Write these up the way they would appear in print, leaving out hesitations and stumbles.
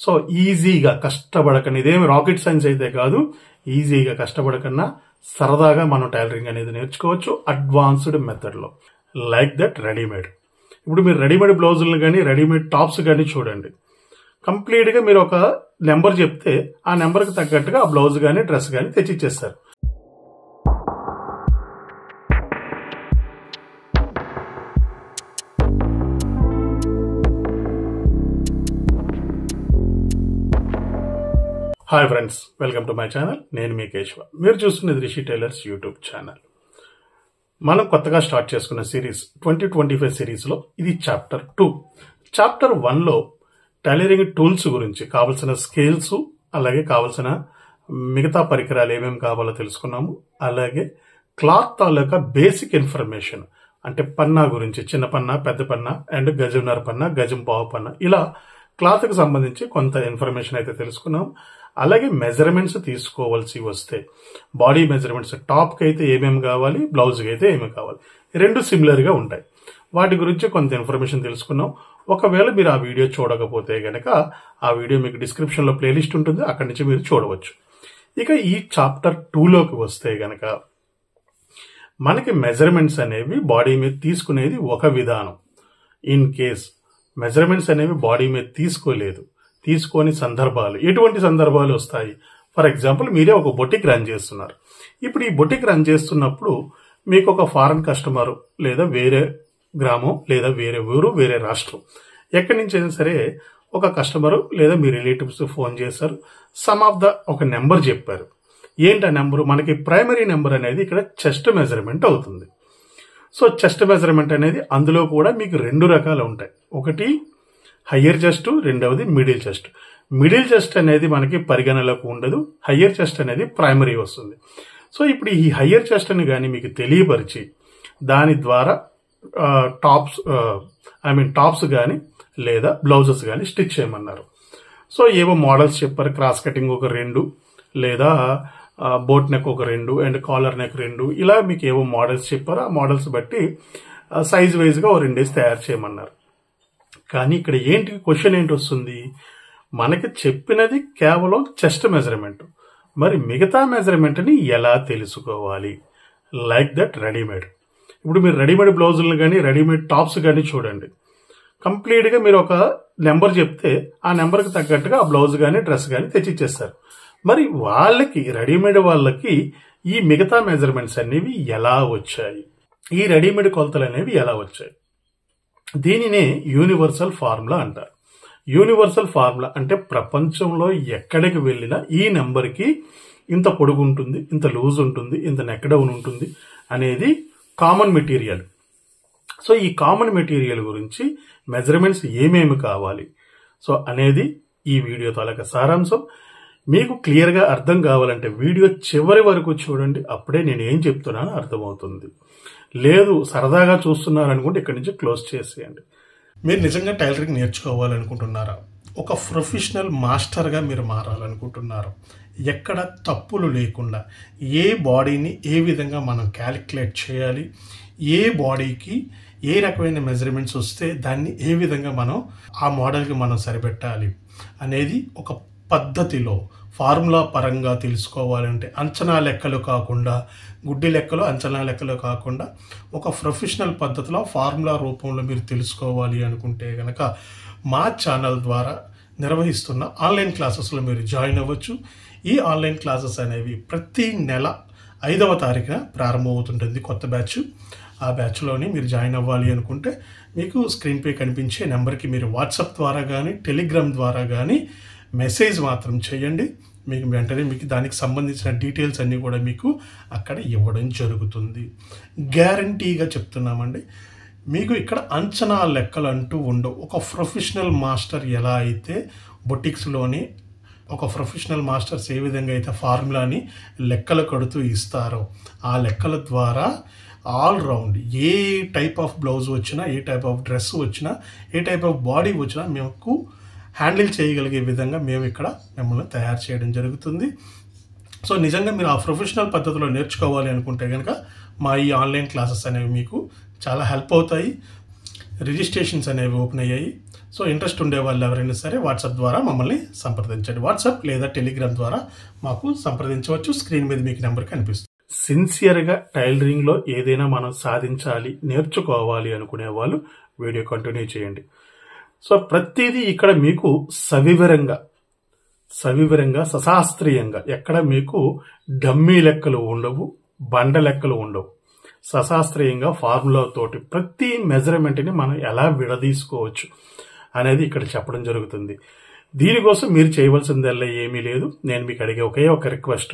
So ఈజీగా కష్టపడకన్నా, ఇదేమి rocket science అయితే కాదు, ఈజీగా కష్టపడకన్నా సరదాగా మనం టైలరింగ్ అనేది నేర్చుకోవచ్చు అడ్వాన్స్డ్ మెథడ్లో. Like that readymade. ఇప్పుడు మీరు రెడీమేడ్ బ్లౌజులను కానీ రెడీమేడ్ టాప్స్ కానీ చూడండి, కంప్లీట్గా మీరు ఒక నెంబర్ చెప్తే ఆ నెంబర్కి తగ్గట్టుగా ఆ బ్లౌజ్ కానీ డ్రెస్ కానీ తెచ్చిచ్చేస్తారు. Hi friends, welcome to my channel. నేను మీ కేశవ. మీరు చూస్తున్నది రిషి టైలర్స్ యూట్యూబ్ ఛానల్. మనం కొత్తగా స్టార్ట్ చేసుకున్న సిరీస్ 2025 సిరీస్లో ఇది చాప్టర్ 2. చాప్టర్ 1లో టైలరింగ్ టూల్స్ గురించి కావలసిన స్కేల్స్, అలాగే కావలసిన మిగతా పరికరాలు ఏమేమి కావాలో తెలుసుకున్నాము. అలాగే క్లాత్ తాలూకా బేసిక్ ఇన్ఫర్మేషన్ అంటే పన్నా గురించి, చిన్న పన్నా, పెద్ద పన్నా అండ్ గజంన్నర పన్నా, గజం పావు పన్నా, ఇలా క్లాత్కి సంబంధించి కొంత ఇన్ఫర్మేషన్ అయితే తెలుసుకున్నాం. అలాగే మెజర్మెంట్స్ తీసుకోవాల్సి వస్తే బాడీ మెజర్మెంట్స్, టాప్కి అయితే ఏమేమి కావాలి, బ్లౌజ్కి అయితే ఏమేమి కావాలి, రెండు సిమిలర్గా ఉంటాయి. వాటి గురించి కొంత ఇన్ఫర్మేషన్ తెలుసుకున్నాం. ఒకవేళ మీరు ఆ వీడియో చూడకపోతే గనక ఆ వీడియో మీకు డిస్క్రిప్షన్లో ప్లేలిస్ట్ ఉంటుంది, అక్కడి నుంచి మీరు చూడవచ్చు. ఇక ఈ చాప్టర్ 2లోకి వస్తే గనక మనకి మెజర్మెంట్స్ అనేవి బాడీ మీద తీసుకునేది ఒక విధానం. ఇన్ కేస్ మెజర్మెంట్స్ అనేవి బాడీ మీద తీసుకోని సందర్భాలు, ఎటువంటి సందర్భాలు వస్తాయి? ఫర్ ఎగ్జాంపుల్, మీరే ఒక బొటిక్ రన్ చేస్తున్నారు. ఇప్పుడు ఈ బొటిక్ రన్ చేస్తున్నప్పుడు మీకు ఒక ఫారెన్ కస్టమర్, లేదా వేరే గ్రామం, లేదా వేరే ఊరు, వేరే రాష్ట్రం, ఎక్కడి నుంచి అయినా సరే ఒక కస్టమరు లేదా మీ రిలేటివ్స్ ఫోన్ చేశారు. సమ్ ఆఫ్ ద ఒక నెంబర్ చెప్పారు. ఏంటి ఆ నెంబరు? మనకి ప్రైమరీ నెంబర్ అనేది ఇక్కడ చెస్ట్ మెజర్మెంట్ అవుతుంది. సో చెస్ట్ మెజర్మెంట్ అనేది అందులో కూడా మీకు రెండు రకాలు ఉంటాయి. ఒకటి హయ్యర్ చెస్ట్, రెండవది మిడిల్ చెస్ట్. మిడిల్ చెస్ట్ అనేది మనకి పరిగణలోకి ఉండదు, హయ్యర్ చెస్ట్ అనేది ప్రైమరీ వస్తుంది. సో ఇప్పుడు ఈ హయ్యర్ చెస్ట్ అని కానీ మీకు తెలియపరిచి దాని ద్వారా టాప్స్ కానీ లేదా బ్లౌజెస్ కానీ స్టిచ్ చేయమన్నారు. సో ఏవో మోడల్స్ చెప్పారు. క్రాస్ కటింగ్ ఒక 2, లేదా బోట్ నెక్ ఒక 2 అండ్ కాలర్ నెక్ 2, ఇలా మీకు ఏవో మోడల్స్ చెప్పారు. ఆ మోడల్స్ బట్టి సైజ్ వైజ్గా ఓ 2 తయారు చేయమన్నారు. కానీ ఇక్కడ క్వశ్చన్ ఏంటి వస్తుంది? మనకి చెప్పినది కేవలం చెస్ట్ మెజర్మెంట్, మరి మిగతా మెజర్మెంట్ని ఎలా తెలుసుకోవాలి? Like that readymade. ఇప్పుడు మీరు రెడీమేడ్ బ్లౌజులను కానీ రెడీమేడ్ టాప్స్ కానీ చూడండి, కంప్లీట్గా మీరు ఒక నెంబర్ చెప్తే ఆ నెంబర్కి తగ్గట్టుగా ఆ బ్లౌజ్ కానీ డ్రెస్ కానీ తెచ్చిచ్చేస్తారు. మరి వాళ్ళకి, రెడీమేడ్ వాళ్ళకి ఈ మిగతా మెజర్మెంట్స్ అనేవి ఎలా వచ్చాయి? ఈ రెడీమేడ్ కొలతలు అనేవి ఎలా వచ్చాయి? దీనినే యూనివర్సల్ ఫార్ములా అంటారు. యూనివర్సల్ ఫార్ములా అంటే ప్రపంచంలో ఎక్కడికి వెళ్ళినా ఈ నెంబర్కి ఇంత పొడుగు ఉంటుంది, ఇంత లూజ్ ఉంటుంది, ఇంత నెక్ డౌన్ ఉంటుంది అనేది కామన్ మెటీరియల్. సో ఈ కామన్ మెటీరియల్ గురించి మెజర్మెంట్స్ ఏమేమి కావాలి సో అనేది ఈ వీడియో తాలూకా సారాంశం. మీకు క్లియర్గా అర్థం కావాలంటే వీడియో చివరి వరకు చూడండి, అప్పుడే నేను ఏం చెప్తున్నానో అర్థమవుతుంది. లేదు సరదాగా చూస్తున్నారు అనుకుంటే ఇక్కడి నుంచి క్లోజ్ చేసేయండి. మీరు నిజంగా టైలరింగ్ నేర్చుకోవాలనుకుంటున్నారా? ఒక ప్రొఫెషనల్ మాస్టర్గా మీరు మారాలనుకుంటున్నారు? ఎక్కడ తప్పులు లేకుండా ఏ బాడీని ఏ విధంగా మనం క్యాలిక్యులేట్ చేయాలి, ఏ బాడీకి ఏ రకమైన మెజర్మెంట్స్ వస్తే దాన్ని ఏ విధంగా మనం ఆ మోడల్కి మనం సరిపెట్టాలి అనేది ఒక పద్ధతిలో ఫార్ములా పరంగా తెలుసుకోవాలంటే, అంచనా లెక్కలు కాకుండా, గుడ్డి లెక్కలు అంచనా లెక్కలు కాకుండా ఒక ప్రొఫెషనల్ పద్ధతిలో ఫార్ములా రూపంలో మీరు తెలుసుకోవాలి అనుకుంటే కనుక మా ఛానల్ ద్వారా నిర్వహిస్తున్న ఆన్లైన్ క్లాసెస్లో మీరు జాయిన్ అవ్వచ్చు. ఈ ఆన్లైన్ క్లాసెస్ అనేవి ప్రతి నెల 5వ తారీఖున ప్రారంభమవుతుంటుంది కొత్త బ్యాచ్. ఆ బ్యాచ్లోని మీరు జాయిన్ అవ్వాలి అనుకుంటే మీకు స్క్రీన్పై కనిపించే నెంబర్కి మీరు వాట్సాప్ ద్వారా కానీ టెలిగ్రామ్ ద్వారా కానీ మెసేజ్ మాత్రం చేయండి. మీకు వెంటనే మీకు దానికి సంబంధించిన డీటెయిల్స్ అన్నీ కూడా మీకు అక్కడ ఇవ్వడం జరుగుతుంది. గ్యారంటీగా చెప్తున్నామండి, మీకు ఇక్కడ అంచనా లెక్కలు అంటూ ఉండవు. ఒక ప్రొఫెషనల్ మాస్టర్ ఎలా అయితే బొటిక్స్లోని ఒక ప్రొఫెషనల్ మాస్టర్స్ ఏ విధంగా అయితే ఫార్ములాని లెక్కలు కడుతూ ఇస్తారో ఆ లెక్కల ద్వారా all round A type of blouse వచ్చినా, ఏ టైప్ ఆఫ్ డ్రెస్ వచ్చినా, ఏ టైప్ ఆఫ్ బాడీ వచ్చినా మీకు హ్యాండిల్ చేయగలిగే విధంగా మేము ఇక్కడ మిమ్మల్ని తయారు చేయడం జరుగుతుంది. సో నిజంగా మీరు ఆ ప్రొఫెషనల్ పద్ధతిలో నేర్చుకోవాలి అనుకుంటే కనుక మా ఈ ఆన్లైన్ క్లాసెస్ అనేవి మీకు చాలా హెల్ప్ అవుతాయి. రిజిస్ట్రేషన్స్ అనేవి ఓపెన్ అయ్యాయి. సో ఇంట్రెస్ట్ ఉండే వాళ్ళు ఎవరైనా సరే వాట్సాప్ ద్వారా మమ్మల్ని సంప్రదించండి. వాట్సాప్ లేదా టెలిగ్రామ్ ద్వారా మాకు సంప్రదించవచ్చు. స్క్రీన్ మీద మీకు నెంబర్ కనిపిస్తుంది. సిన్సియర్గా టైలరింగ్లో ఏదైనా మనం సాధించాలి, నేర్చుకోవాలి అనుకునే వాళ్ళు వీడియో కంటిన్యూ చేయండి. సో ప్రతిదీ ఇక్కడ మీకు సవివరంగా సశాస్త్రీయంగా, ఎక్కడ మీకు డమ్మీ లెక్కలు ఉండవు, బండ లెక్కలు ఉండవు. సశాస్త్రీయంగా ఫార్ములా తోటి ప్రతి మెజర్మెంట్ని మనం ఎలా విడదీసుకోవచ్చు అనేది ఇక్కడ చెప్పడం జరుగుతుంది. దీనికోసం మీరు చేయవలసిందల్లా ఏమీ లేదు. నేను మీకు అడిగే ఒకే ఒక రిక్వెస్ట్,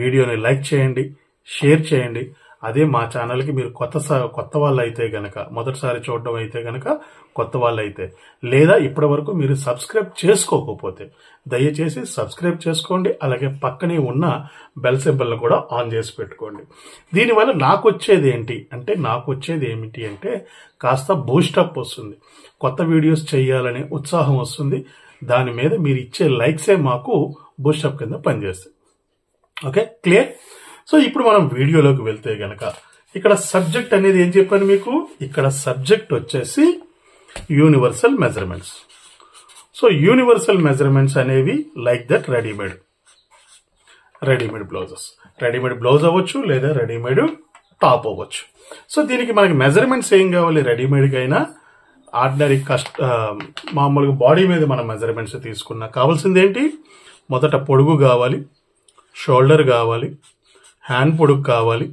వీడియోని లైక్ చేయండి, షేర్ చేయండి. అదే మా ఛానల్కి మీరు కొత్త వాళ్ళు అయితే గనక, మొదటిసారి చూడడం అయితే గనక కొత్త వాళ్ళు అయితే, లేదా ఇప్పటి వరకు మీరు సబ్స్క్రైబ్ చేసుకోకపోతే దయచేసి సబ్స్క్రైబ్ చేసుకోండి. అలాగే పక్కనే ఉన్న బెల్ సింబల్ని కూడా ఆన్ చేసి పెట్టుకోండి. దీనివల్ల నాకు వచ్చేది ఏమిటి అంటే కాస్త బూస్టప్ వస్తుంది, కొత్త వీడియోస్ చేయాలనే ఉత్సాహం వస్తుంది. దాని మీద మీరు ఇచ్చే లైక్సే మాకు బూస్టప్ కింద పనిచేస్తాయి. Okay, clear? సో ఇప్పుడు మనం వీడియోలోకి వెళ్తే గనక ఇక్కడ సబ్జెక్ట్ అనేది ఏం చెప్పాను మీకు, ఇక్కడ సబ్జెక్ట్ వచ్చేసి universal measurements. So universal measurements అనేవి like that readymade blouses, readymade blouse అవ్వచ్చు లేదా రెడీమేడ్ టాప్ అవ్వచ్చు. సో దీనికి మనకి మెజర్మెంట్స్ ఏం కావాలి, రెడీమేడ్కి అయినా ఆర్డినరీ మామూలుగా బాడీ మీద మనం మెజర్మెంట్స్ తీసుకున్నా కావాల్సింది ఏంటి, మొదట పొడుగు కావాలి, షోల్డర్ కావాలి, హ్యాండ్ పొడుగు కావాలి,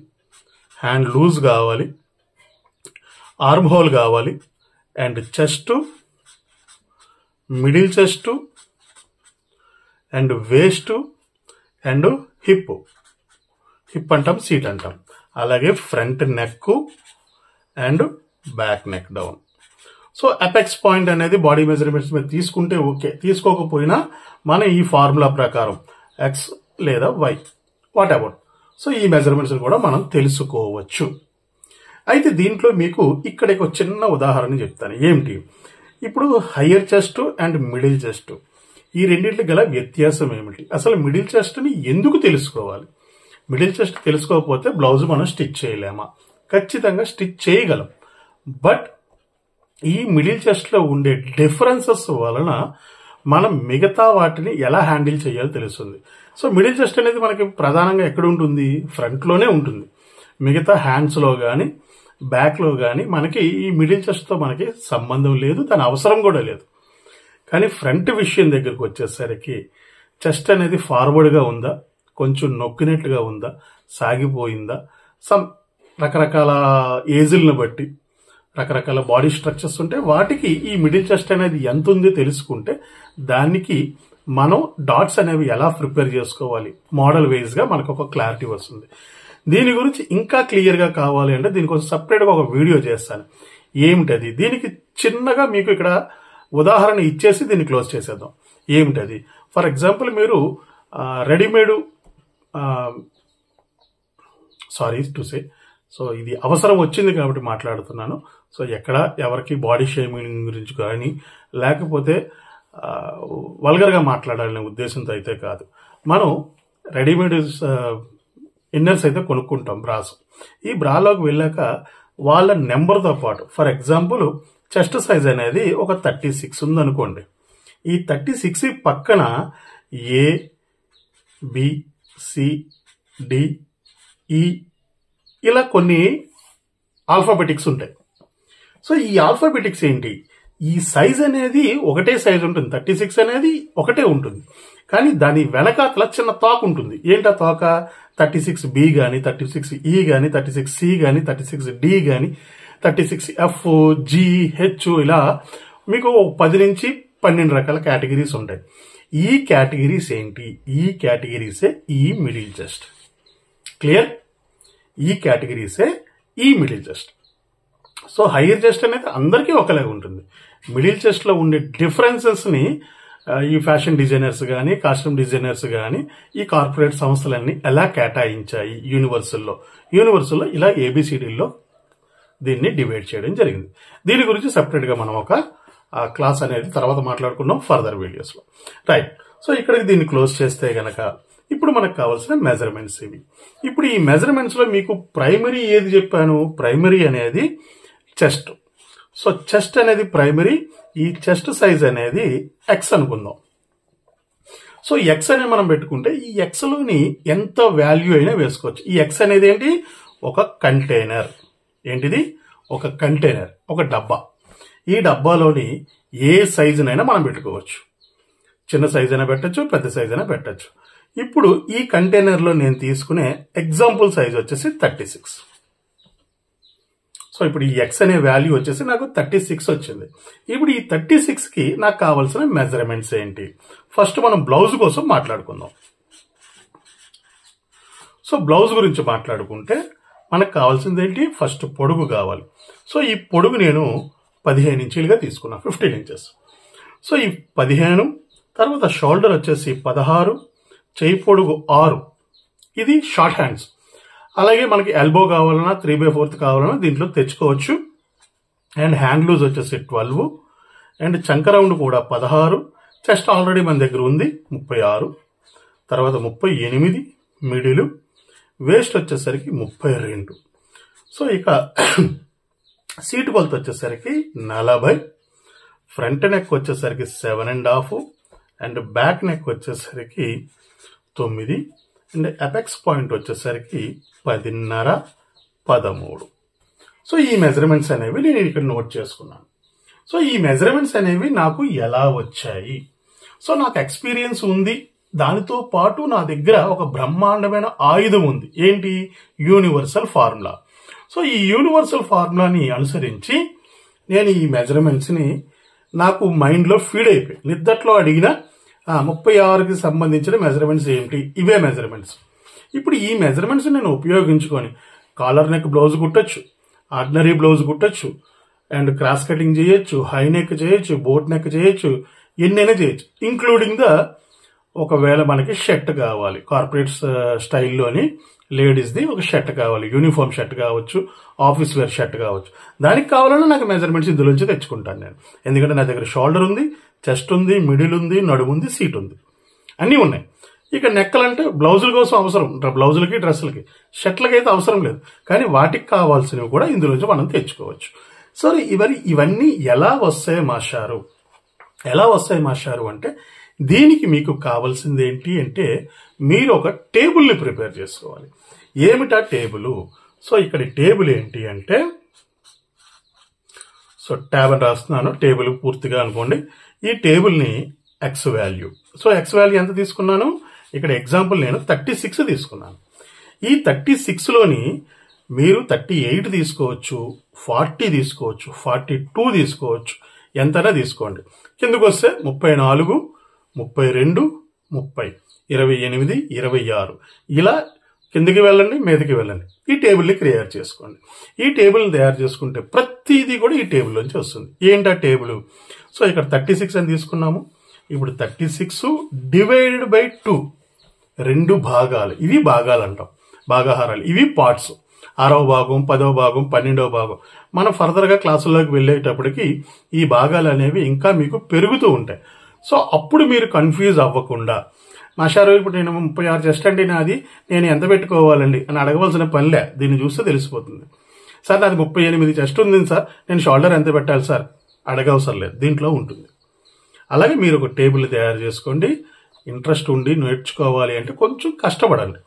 హ్యాండ్ లూజ్ కావాలి, ఆర్మ్ హోల్ కావాలి, and chest, middle chest, and waste, and hip అంటాం, సీట్ అంటాం. అలాగే front neck and back neck down. So apex point అనేది బాడీ మెజర్మెంట్స్ మీద తీసుకుంటే ఓకే, తీసుకోకపోయినా మన ఈ ఫార్ములా ప్రకారం ఎక్స్ లేదా వై వాట్ అబౌట్, సో ఈ మెజర్మెంట్స్ కూడా మనం తెలుసుకోవచ్చు. అయితే దీంట్లో మీకు ఇక్కడ ఒక చిన్న ఉదాహరణ చెప్తాను. ఏమిటి, ఇప్పుడు higher chest and middle chest, ఈ రెండింటికి గల వ్యత్యాసం ఏమిటి, అసలు మిడిల్ చెస్ట్ని ఎందుకు తెలుసుకోవాలి? మిడిల్ చెస్ట్ తెలుసుకోకపోతే బ్లౌజ్ మనం స్టిచ్ చేయలేమా? ఖచ్చితంగా స్టిచ్ చేయగలం. బట్ ఈ మిడిల్ చెస్ట్ లో ఉండే డిఫరెన్సెస్ వలన మనం మిగతా వాటిని ఎలా హ్యాండిల్ చేయాలో తెలుస్తుంది. సో మిడిల్ చెస్ట్ అనేది మనకి ప్రధానంగా ఎక్కడ ఉంటుంది, ఫ్రంట్ లోనే ఉంటుంది. మిగతా హ్యాండ్స్ లో కానీ బ్యాక్ లో కానీ మనకి ఈ మిడిల్ చెస్ట్ తో మనకి సంబంధం లేదు, దాని అవసరం కూడా లేదు. కానీ ఫ్రంట్ విషయం దగ్గరకు వచ్చేసరికి చెస్ట్ అనేది ఫార్వర్డ్ గా ఉందా, కొంచెం నొక్కినట్టుగా ఉందా, సాగిపోయిందా, రకరకాల ఏజ్లను బట్టి రకరకాల బాడీ స్ట్రక్చర్స్ ఉంటే వాటికి ఈ మిడిల్ చెస్ట్ అనేది ఎంత ఉందో తెలుసుకుంటే దానికి మనం డాట్స్ అనేవి ఎలా ప్రిపేర్ చేసుకోవాలి మోడల్ వైజ్ గా మనకు ఒక క్లారిటీ వస్తుంది. దీని గురించి ఇంకా క్లియర్ గా కావాలి అంటే దీనికోసం సపరేట్ గా ఒక వీడియో చేస్తాను. ఏమిటది, దీనికి చిన్నగా మీకు ఇక్కడ ఉదాహరణ ఇచ్చేసి దీన్ని క్లోజ్ చేసేద్దాం. ఏమిటది, ఫర్ ఎగ్జాంపుల్ మీరు రెడీమేడ్ సో ఇది అవసరం వచ్చింది కాబట్టి మాట్లాడుతున్నాను. సో ఎక్కడ ఎవరికి బాడీ షేమింగ్ గురించి కానీ లేకపోతే వల్గర్గా మాట్లాడాలనే ఉద్దేశంతో అయితే కాదు. మనం రెడీమేడ్ ఇన్నర్స్ అయితే కొనుక్కుంటాం, బ్రాస్. ఈ బ్రాలోకి వెళ్ళాక వాళ్ళ నెంబర్తో పాటు ఫర్ ఎగ్జాంపుల్ చెస్ట్ సైజ్ అనేది ఒక 36 ఉందనుకోండి. ఈ 36 పక్కన ఏ, బి, సి, డి, ఈ ఇలా కొన్ని ఆల్ఫాబెటిక్స్ ఉంటాయి. సో ఈ ఆల్ఫాబెటిక్స్ ఏంటి, ఈ సైజ్ అనేది ఒకటే సైజ్ ఉంటుంది, 36 అనేది ఒకటే ఉంటుంది. కానీ దాని వెనకాతల చిన్న తోక ఉంటుంది. ఏంటా తోక, 36B గాని, 36E గాని, 36C గాని, 36D గాని, 36F, G, H ఇలా మీకు 10 నుంచి 12 రకాల కేటగిరీస్ ఉంటాయి. ఈ కేటగిరీస్ ఏంటి, ఈ కేటగిరీసే ఈ మిడిల్ చెస్ట్. క్లియర్? ఈ కేటగిరీసే ఈ middle chest. So hire chest అనేది అందరికీ ఒకలాగా ఉంటుంది. మిడిల్ చెస్ట్ లో ఉండే డిఫరెన్సెస్ ని ఈ ఫ్యాషన్ డిజైనర్స్ కానీ కాస్ట్యూమ్ డిజైనర్స్ కానీ ఈ కార్పొరేట్ సంస్థలన్నీ ఎలా కేటాయించాయి యూనివర్సల్లో ఇలా ఏబిసిడీల్లో దీన్ని డివైడ్ చేయడం జరిగింది. దీని గురించి సెపరేట్ గా మనం ఒక క్లాస్ అనేది తర్వాత మాట్లాడుకున్నాం ఫర్దర్ వీడియోస్ లో. రైట్. సో ఇక్కడికి దీన్ని క్లోజ్ చేస్తే గనక ఇప్పుడు మనకు కావాల్సిన మెజర్మెంట్స్ ఇవి. ఇప్పుడు ఈ మెజర్మెంట్స్ లో మీకు ప్రైమరీ ఏది చెప్పాను, ప్రైమరీ అనేది చెస్ట్. సో చెస్ట్ అనేది ప్రైమరీ, ఈ చెస్ట్ సైజ్ అనేది ఎక్స్ అనుకుందాం. సో ఎక్స్ అనేది మనం పెట్టుకుంటే ఈ ఎక్స్ లోని ఎంత వాల్యూ అయినా వేసుకోవచ్చు. ఈ ఎక్స్ అనేది ఏంటి? ఒక కంటైనర్. ఏంటిది? ఒక కంటైనర్, ఒక డబ్బా. ఈ డబ్బాలోని ఏ సైజునైనా మనం పెట్టుకోవచ్చు. చిన్న సైజ్ అయినా పెట్టచ్చు, పెద్ద సైజ్ అయినా పెట్టచ్చు. ఇప్పుడు ఈ కంటైనర్ లో నేను తీసుకునే ఎగ్జాంపుల్ సైజ్ వచ్చేసి 36. సో ఇప్పుడు ఈ ఎక్స్ అనే వాల్యూ వచ్చేసి నాకు 36 వచ్చింది. ఇప్పుడు ఈ 36 కి నాకు కావాల్సిన మెజర్మెంట్స్ ఏంటి? ఫస్ట్ మనం బ్లౌజ్ కోసం మాట్లాడుకుందాం. సో బ్లౌజ్ గురించి మాట్లాడుకుంటే మనకు కావాల్సింది ఏంటి? ఫస్ట్ పొడుగు కావాలి. సో ఈ పొడుగు నేను 15 ఇంచీలుగా తీసుకున్నా, 15 ఇంచెస్. సో ఈ 15, తర్వాత షోల్డర్ వచ్చేసి 16, చేయి పొడుగు 6. ఇది షార్ట్ హ్యాండ్స్. అలాగే మనకి ఎల్బో కావాలన్నా 3/4 కావాలన్నా దీంట్లో తెచ్చుకోవచ్చు. అండ్ హ్యాండ్ లూజ్ వచ్చేసి 12, అండ్ చంక రౌండ్ కూడా 16. చెస్ట్ ఆల్రెడీ మన దగ్గర ఉంది 36, తర్వాత 38 మిడిల్, వేస్ట్ వచ్చేసరికి 32. సో ఇక సీట్ కొలత వచ్చేసరికి 40, ఫ్రంట్ నెక్ వచ్చేసరికి 7.5, అండ్ బ్యాక్ నెక్ వచ్చేసరికి 9, అండ్ అపెక్స్ పాయింట్ వచ్చేసరికి 10.5, 13. సో ఈ మెజర్మెంట్స్ అనేవి నేను ఇక్కడ నోట్ చేసుకున్నాను. సో ఈ మెజర్మెంట్స్ అనేవి నాకు ఎలా వచ్చాయి? సో నాకు ఎక్స్పీరియన్స్ ఉంది, దానితో పాటు నా దగ్గర ఒక బ్రహ్మాండమైన ఆయుధం ఉంది. ఏంటి? Universal formula. సో ఈ యూనివర్సల్ ఫార్ములాని అనుసరించి నేను ఈ మెజర్మెంట్స్ ని నాకు మైండ్ లో ఫీడ్ అయిపోయి నిద్దట్లో అడిగిన 36కి సంబంధించిన మెజర్మెంట్స్ ఏంటి? ఇవే మెజర్మెంట్స్. ఇప్పుడు ఈ మెజర్మెంట్స్ నేను ఉపయోగించుకొని కాలర్ నెక్ బ్లౌజ్ కుట్టచ్చు, ఆర్డినరీ బ్లౌజ్ కుట్టచ్చు, అండ్ క్రాస్ కటింగ్ చేయొచ్చు, హై నెక్ చేయొచ్చు, బోట్ నెక్ చేయొచ్చు, ఎన్నైనా చేయొచ్చు. ఇంక్లూడింగ్ ద ఒకవేళ మనకి షర్ట్ కావాలి, కార్పొరేట్ స్టైల్లోని లేడీస్ది ఒక షర్ట్ కావాలి, యూనిఫామ్ షర్ట్ కావచ్చు, ఆఫీస్ వేర్ షర్ట్ కావచ్చు. దానికి కావాలన్నా నాకు మెజర్మెంట్స్ ఇందులోంచి తెచ్చుకుంటాను నేను. ఎందుకంటే నా దగ్గర షోల్డర్ ఉంది, చెస్ట్ ఉంది, మిడిల్ ఉంది, నడుము ఉంది, సీట్ ఉంది, అన్నీ ఉన్నాయి. ఇక నెక్కలంటే బ్లౌజుల కోసం అవసరం, బ్లౌజులకి డ్రెస్సులకి, షర్ట్లకి అయితే అవసరం లేదు. కానీ వాటికి కావాల్సినవి కూడా ఇందులోంచి మనం తెచ్చుకోవచ్చు. సో ఇవన్నీ ఎలా వస్తాయి మాస్టారు? ఎలా వస్తాయి మాస్టారు అంటే దీనికి మీకు కావాల్సింది ఏంటి అంటే మీరు ఒక టేబుల్ని ప్రిపేర్ చేసుకోవాలి. ఏమిటా టేబుల్? సో ఇక్కడ టేబుల్ ఏంటి అంటే, సో ట్యాబ్ అని రాస్తున్నాను, టేబుల్ పూర్తిగా అనుకోండి. ఈ టేబుల్ని X value, so X value ఎంత తీసుకున్నాను? ఇక్కడ ఎగ్జాంపుల్ నేను 36 తీసుకున్నాను. ఈ 36లోని మీరు 38 తీసుకోవచ్చు, 40 తీసుకోవచ్చు, 42 తీసుకోవచ్చు, ఎంతైనా తీసుకోండి. కిందకు వస్తే 34, 32, 30, 28, 26 ఇలా కిందకి వెళ్ళండి, మీదకి వెళ్ళండి. ఈ టేబుల్ని క్రియేట్ చేసుకోండి. ఈ టేబుల్ని తయారు చేసుకుంటే ప్రతిదీ కూడా ఈ టేబుల్ నుంచి వస్తుంది. ఏంటా టేబుల్? సో ఇక్కడ 36 అని తీసుకున్నాము. ఇప్పుడు 36 డివైడెడ్ బై 2, 2 భాగాలు. ఇవి భాగాలు అంటాం, భాగాహారాలు. ఇవి పార్ట్స్. 6వ భాగం, 10వ భాగం, 12వ భాగం. మనం ఫర్దర్ గా క్లాసుల్లోకి వెళ్ళేటప్పటికి ఈ భాగాలు అనేవి ఇంకా మీకు పెరుగుతూ ఉంటాయి. సో అప్పుడు మీరు కన్ఫ్యూజ్ అవ్వకుండా, మాస్టారు ఇప్పుడు నేను 36 చెస్ట్ అండి నాది, నేను ఎంత పెట్టుకోవాలండి అని అడగవలసిన పనిలే. దీన్ని చూస్తే తెలిసిపోతుంది. సార్ నాది 38 చెస్ట్ ఉంది సార్, నేను షోల్డర్ ఎంత పెట్టాలి సార్ అడగవసరం లేదు, దీంట్లో ఉంటుంది. అలాగే మీరు ఒక టేబుల్ తయారు చేసుకోండి. ఇంట్రెస్ట్ ఉండి నేర్చుకోవాలి అంటే కొంచెం కష్టపడండి.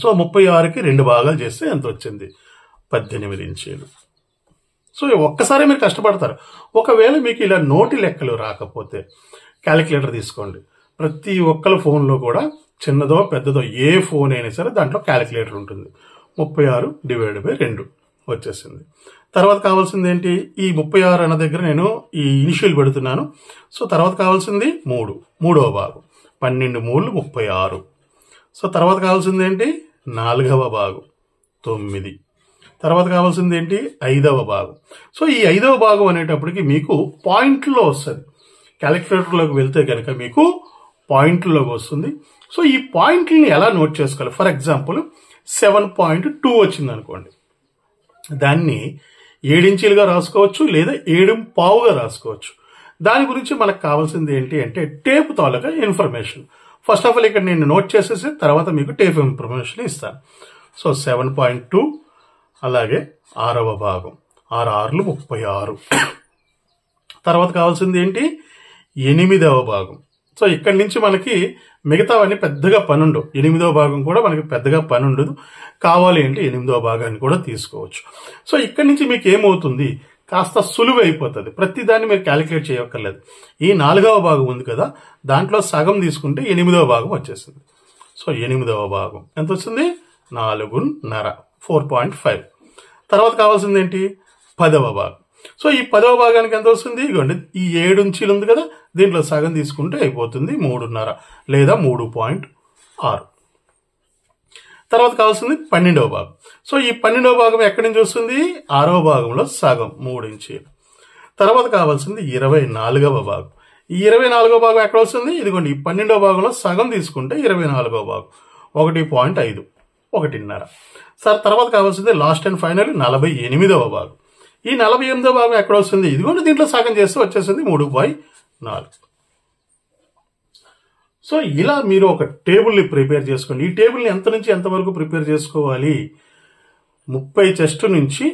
సో 36కి 2 భాగాలు చేస్తే ఎంత వచ్చింది? 18 ఇంచీలు. సో ఒక్కసారి మీరు కష్టపడతారు. ఒకవేళ మీకు ఇలా నోటి లెక్కలు రాకపోతే క్యాలిక్యులేటర్ తీసుకోండి. ప్రతి ఒక్కరి ఫోన్లో కూడా చిన్నదో పెద్దదో ఏ ఫోన్ అయినా సరే దాంట్లో క్యాలిక్యులేటర్ ఉంటుంది. 36 డివైడ్ బై 2 వచ్చేసింది. తర్వాత కావాల్సింది ఏంటి? ఈ 36 అన్న దగ్గర నేను ఈ ఇనిషియల్ పెడుతున్నాను. సో తర్వాత కావాల్సింది 3, 3వ భాగం, 12 3 36. సో తర్వాత కావాల్సింది ఏంటి? 4వ భాగం, 9. తర్వాత కావాల్సింది ఏంటి? 5వ భాగం. సో ఈ 5వ భాగం అనేటప్పటికి మీకు పాయింట్లో వస్తుంది. క్యాలిక్యులేటర్లోకి వెళ్తే కనుక మీకు పాయింట్లోకి వస్తుంది. సో ఈ పాయింట్లని ఎలా నోట్ చేసుకోవాలి? ఫర్ ఎగ్జాంపుల్ 7.2 వచ్చింది అనుకోండి, దాన్ని 7 ఇంచీలుగా రాసుకోవచ్చు, లేదా 7.25గా రాసుకోవచ్చు. దాని గురించి మనకు కావాల్సింది ఏంటి అంటే tape taluka information. First of all ఇక్కడ నేను నోట్ చేసేసి తర్వాత మీకు టేప్ ఇన్ఫర్మేషన్ ఇస్తాను. సో 7.2, అలాగే 6వ భాగం, 6 6లు 36. తర్వాత కావాల్సింది ఏంటి? 8వ భాగం. సో ఇక్కడి నుంచి మనకి మిగతావన్నీ పెద్దగా పని ఉండవు. 8వ భాగం కూడా మనకి పెద్దగా పని ఉండదు. కావాలి అంటే 8వ భాగాన్ని కూడా తీసుకోవచ్చు. సో ఇక్కడి నుంచి మీకు ఏమవుతుంది? కాస్త సులువు అయిపోతుంది. ప్రతిదాన్ని మీరు క్యాలిక్యులేట్ చేయక్కర్లేదు. ఈ 4వ భాగం ఉంది కదా, దాంట్లో సగం తీసుకుంటే 8వ భాగం వచ్చేసింది. సో 8వ భాగం ఎంత వస్తుంది? 4.5, 4.5. తర్వాత కావాల్సింది ఏంటి? 10వ భాగం. సో ఈ 10వ భాగానికి ఎంత వస్తుంది? ఇదిగోండి, ఈ 7 ఇంచీలు ఉంది కదా, దీంట్లో సగం తీసుకుంటే అయిపోతుంది 3.5 లేదా 3.6. తర్వాత కావాల్సింది 12వ భాగం. సో ఈ 12వ భాగం ఎక్కడి నుంచి వస్తుంది? 6వ భాగంలో సగం 3 ఇంచీలు. తర్వాత కావాల్సింది 24వ భాగం. ఈ 24వ భాగం ఎక్కడ వస్తుంది? ఇదిగోండి, ఈ 12వ భాగంలో సగం తీసుకుంటే 24వ భాగం 1.5, 1.5. సార్ తర్వాత కావాల్సింది లాస్ట్ అండ్ ఫైనల్ 48వ భాగం. ఈ 48వ భాగం ఎక్కడ వస్తుంది? ఇదిగోండి, దీంట్లో సగం చేస్తే వచ్చేసింది 3/4. సో ఇలా మీరు ఒక టేబుల్ని ప్రిపేర్ చేసుకోండి. ఈ టేబుల్ని ఎంత నుంచి ఎంతవరకు ప్రిపేర్ చేసుకోవాలి? 30 చెస్ట్ నుంచి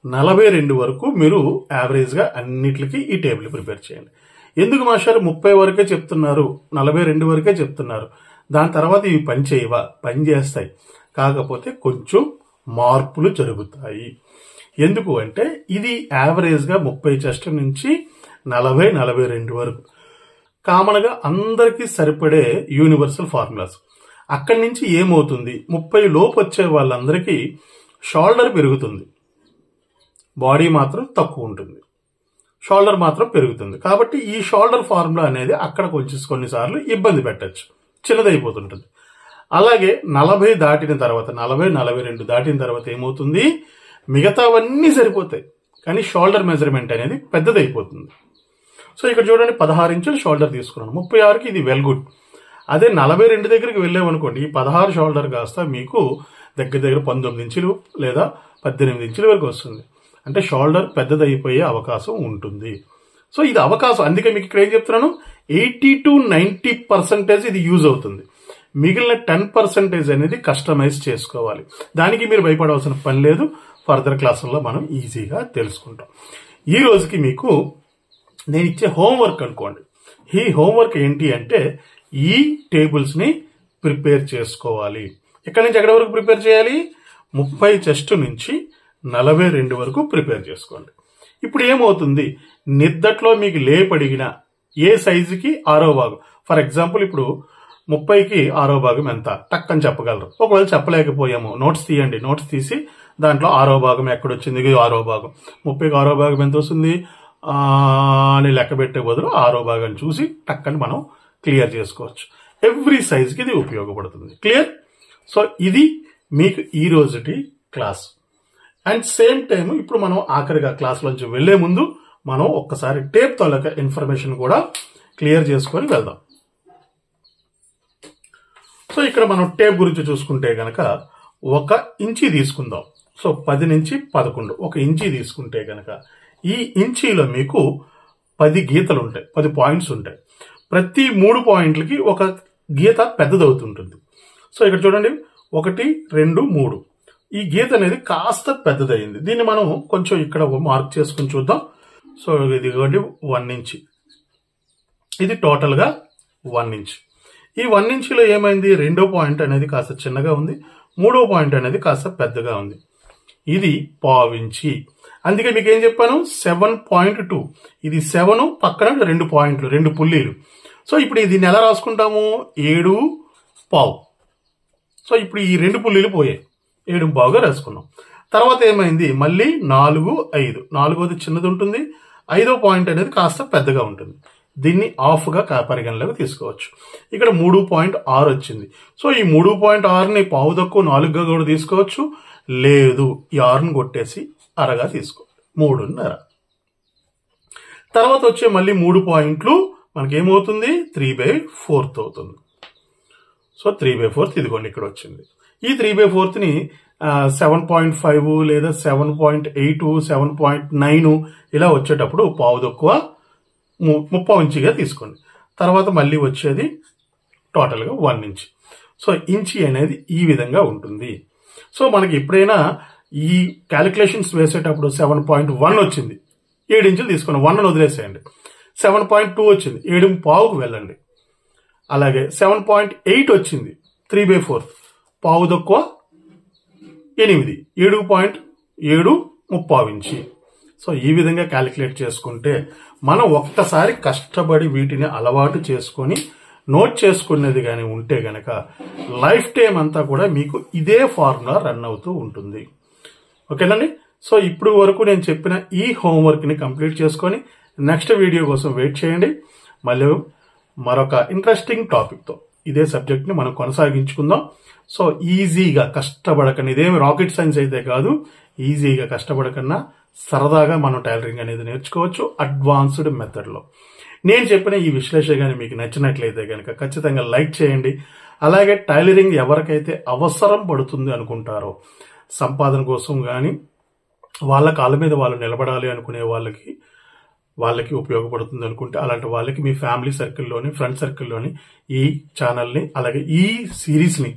42 వరకు మీరు యావరేజ్గా అన్నిటికీ ఈ టేబుల్ ప్రిపేర్ చేయండి. ఎందుకు మాస్టర్ 30 వరకే చెప్తున్నారు, 42 వరకే చెప్తున్నారు, దాని తర్వాత ఇవి పని చేయవా? పని చేస్తాయి, కాకపోతే కొంచెం మార్పులు జరుగుతాయి. ఎందుకు అంటే ఇది యావరేజ్గా 30 చెస్ట్ నుంచి 40-42 వరకు కామన్గా అందరికీ సరిపడే యూనివర్సల్ ఫార్ములాస్. అక్కడి నుంచి ఏమవుతుంది? 30 లోపు వచ్చే వాళ్ళందరికీ షోల్డర్ పెరుగుతుంది, బాడీ మాత్రం తక్కువ ఉంటుంది. షోల్డర్ మాత్రం పెరుగుతుంది. కాబట్టి ఈ షోల్డర్ ఫార్ములా అనేది అక్కడ కొంచెం కొన్నిసార్లు ఇబ్బంది పెట్టచ్చు, చిన్నదైపోతుంటుంది. అలాగే 40 దాటిన తర్వాత, 40-42 దాటిన తర్వాత ఏమవుతుంది? మిగతావన్నీ సరిపోతాయి, కానీ షోల్డర్ మెజర్మెంట్ అనేది పెద్దదైపోతుంది. సో ఇక్కడ చూడండి, 16 ఇంచులు షోల్డర్ తీసుకున్నాను. 36కి ఇది వెల్ గుడ్. అదే 42 దగ్గరికి వెళ్ళామనుకోండి, ఈ 16 షోల్డర్ కాస్త మీకు దగ్గర 19 ఇంచులు లేదా 18 ఇంచుల వరకు వస్తుంది. అంటే షోల్డర్ పెద్దదైపోయే అవకాశం ఉంటుంది. సో ఇది అవకాశం. అందుకే మీకు ఇక్కడ ఏం చెప్తున్నాను, 80-90% ఇది యూజ్ అవుతుంది. మిగిలిన 10% అనేది కస్టమైజ్ చేసుకోవాలి. దానికి మీరు భయపడవలసిన పని లేదు. ఫర్దర్ క్లాసుల్లో మనం ఈజీగా తెలుసుకుంటాం. ఈ రోజుకి మీకు నేను ఇచ్చే హోంవర్క్ అనుకోండి. ఈ హోంవర్క్ ఏంటి అంటే ఈ టేబుల్స్ ని ప్రిపేర్ చేసుకోవాలి. ఎక్కడి నుంచి ఎక్కడి వరకు ప్రిపేర్ చేయాలి? 30 చెస్ట్ నుంచి 42 వరకు ప్రిపేర్ చేసుకోండి. ఇప్పుడు ఏమవుతుంది? నిద్దట్లో మీకు లేపడిగిన ఏ సైజుకి 6వ భాగం, ఫర్ ఎగ్జాంపుల్ ఇప్పుడు 30కి 6వ భాగం ఎంత టక్ అని చెప్పగలరు. ఒకవేళ చెప్పలేకపోయాము, నోట్స్ తీయండి. నోట్స్ తీసి దాంట్లో 6వ భాగం ఎక్కడొచ్చింది, 6వ భాగం 30కి 6వ భాగం ఎంత వస్తుంది అని లెక్క పెట్టే బదులు 6వ భాగాన్ని చూసి టక్కని మనం క్లియర్ చేసుకోవచ్చు. ఎవ్రీ సైజ్కి ఇది ఉపయోగపడుతుంది. క్లియర్? సో ఇది మీకు ఈ రోజుటి క్లాస్. అండ్ సేమ్ టైం ఇప్పుడు మనం ఆఖరిగా క్లాస్లోంచి వెళ్లే ముందు మనం ఒక్కసారి టేప్ తాలూకా ఇన్ఫర్మేషన్ కూడా క్లియర్ చేసుకొని వెళ్దాం. సో ఇక్కడ మనం టేప్ గురించి చూసుకుంటే గనక 1 ఇంచీ తీసుకుందాం. సో 10 నుంచి 11 1 ఇంచీ తీసుకుంటే గనక ఈ ఇంచీలో మీకు 10 గీతలు ఉంటాయి, 10 పాయింట్స్ ఉంటాయి. ప్రతి 3 పాయింట్లకి ఒక గీత పెద్దదవుతుంటుంది. సో ఇక్కడ చూడండి, 1 2 3 ఈ గీత అనేది కాస్త పెద్దదయింది. దీన్ని మనం కొంచెం ఇక్కడ మార్క్ చేసుకుని చూద్దాం. సో ఇది 1 ఇంచ్, ఇది టోటల్ గా 1 ఇంచ్. ఈ 1 ఇంచ్లో ఏమైంది? 2వ పాయింట్ అనేది కాస్త చిన్నగా ఉంది, 3వ పాయింట్ అనేది కాస్త పెద్దగా ఉంది. ఇది 1/2 ఇంచి. అందుకే మీకు ఏం చెప్పాను? 7.2. ఇది 7 పక్కన 2 పాయింట్లు, 2 పుల్లీలు. సో ఇప్పుడు దీన్ని ఎలా రాసుకుంటాము? 7.5. సో ఇప్పుడు ఈ 2 పుల్లీలు పోయాయి, 7.5గా రాసుకున్నాం. తర్వాత ఏమైంది? మళ్ళీ 4 5. 4వది చిన్నది ఉంటుంది, 5వ పాయింట్ అనేది కాస్త పెద్దగా ఉంటుంది. దీన్ని హాఫ్ గా పరిగణలోకి తీసుకోవచ్చు. ఇక్కడ 3.6 వచ్చింది. సో ఈ 3.6ని పావు తక్కువ 4గా కూడా తీసుకోవచ్చు. లేదు, ఈ 6ని కొట్టేసి అరగా తీసుకోవాలి, 3.5. తర్వాత వచ్చే మళ్ళీ 3 పాయింట్లు మనకేమవుతుంది? 3/4 అవుతుంది. సో 3/4 ఇదిగోండి ఇక్కడ వచ్చింది. ఈ 3/4ని 7.5 లేదా 7.8 7.9 ఇలా వచ్చేటప్పుడు పావు తక్కువ 30 ఇంచిగా తీసుకోండి. తర్వాత మళ్ళీ వచ్చేది టోటల్ గా 1 ఇంచ్. సో ఇంచి అనేది ఈ విధంగా ఉంటుంది. సో మనకి ఎప్పుడైనా ఈ క్యాలిక్యులేషన్స్ వేసేటప్పుడు 7.1 వచ్చింది, 7 ఇంచులు తీసుకున్నాం, 1 వదిలేసేయండి. 7.2 వచ్చింది, 7.5కు వెళ్ళండి. అలాగే 7.8 వచ్చింది, 3/4, పావు తక్కువ 8, 7.7 ముప్పావు ఇంచి. సో ఈ విధంగా క్యాలిక్యులేట్ చేసుకుంటే మనం ఒక్కసారి కష్టపడి వీటిని అలవాటు చేసుకొని నోట్ చేసుకునేది కానీ ఉంటే గనక లైఫ్ టైం అంతా కూడా మీకు ఇదే ఫార్ములా రన్ అవుతూ ఉంటుంది. ఓకేనండి. సో ఇప్పుడు వరకు నేను చెప్పిన ఈ హోంవర్క్ ని కంప్లీట్ చేసుకొని నెక్స్ట్ వీడియో కోసం వెయిట్ చేయండి. మళ్ళీ మరొక ఇంట్రెస్టింగ్ టాపిక్ తో ఇదే సబ్జెక్ట్ ని మనం కొనసాగించుకుందాం. సో ఈజీగా కష్టపడకన్నా, ఇదేమి రాకెట్ సైన్స్ అయితే కాదు, ఈజీగా కష్టపడకన్నా సరదాగా మనం టైలరింగ్ అనేది నేర్చుకోవచ్చు అడ్వాన్స్డ్ మెథడ్ లో. నేను చెప్పిన ఈ విశ్లేషణ కానీ మీకు నచ్చినట్లయితే కనుక ఖచ్చితంగా లైక్ చేయండి. అలాగే టైలరింగ్ ఎవరికైతే అవసరం పడుతుంది అనుకుంటారో, సంపాదన కోసం కానీ వాళ్ళ కాళ్ళ మీద వాళ్ళు నిలబడాలి అనుకునే వాళ్ళకి ఉపయోగపడుతుంది అనుకుంటే అలాంటి వాళ్ళకి మీ ఫ్యామిలీ సర్కిల్లోని, ఫ్రెండ్ సర్కిల్లోని ఈ ఛానల్ని అలాగే ఈ సిరీస్ని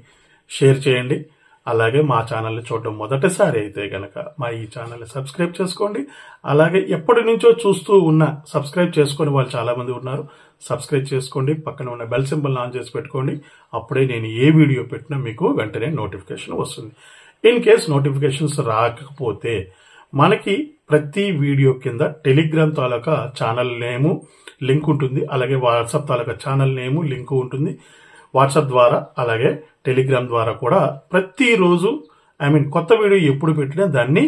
షేర్ చేయండి. అలాగే మా ఛానల్ని చూడడం మొదటిసారి అయితే గనక మా ఈ ఛానల్ని సబ్స్క్రైబ్ చేసుకోండి. అలాగే ఎప్పటి నుంచో చూస్తూ ఉన్న సబ్స్క్రైబ్ చేసుకుని వాళ్ళు చాలా మంది ఉన్నారు, సబ్స్క్రైబ్ చేసుకోండి. పక్కన ఉన్న బెల్ సింబల్ ఆన్ చేసి పెట్టుకోండి. అప్పుడే నేను ఏ వీడియో పెట్టినా మీకు వెంటనే నోటిఫికేషన్ వస్తుంది. ఇన్ కేస్ నోటిఫికేషన్స్ రాకపోతే మనకి ప్రతి వీడియో కింద టెలిగ్రామ్ తాలూకా ఛానల్ నేము లింక్ ఉంటుంది, అలాగే వాట్సాప్ తాలూకా ఛానల్ నేము లింక్ ఉంటుంది. వాట్సాప్ ద్వారా అలాగే టెలిగ్రామ్ ద్వారా కూడా ప్రతిరోజు కొత్త వీడియో ఎప్పుడు పెట్టినా దాన్ని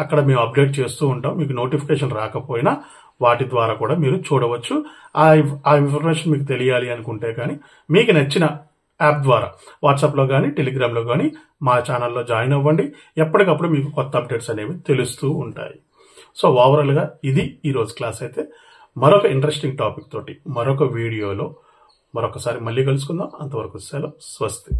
అక్కడ మేము అప్డేట్ చేస్తూ ఉంటాం. మీకు నోటిఫికేషన్ రాకపోయినా వాటి ద్వారా కూడా మీరు చూడవచ్చు. ఆ ఇన్ఫర్మేషన్ మీకు తెలియాలి అనుకుంటే కానీ మీకు నచ్చిన యాప్ ద్వారా వాట్సాప్లో కానీ టెలిగ్రామ్లో కానీ మా ఛానల్లో జాయిన్ అవ్వండి. ఎప్పటికప్పుడు మీకు కొత్త అప్డేట్స్ అనేవి తెలుస్తూ ఉంటాయి. సో ఓవరాల్గా ఇది ఈరోజు క్లాస్ అయితే. మరొక ఇంట్రెస్టింగ్ టాపిక్ తోటి మరొక వీడియోలో మరొకసారి మళ్ళీ కలుసుకుందాం. అంతవరకు సెలవు, స్వస్తి.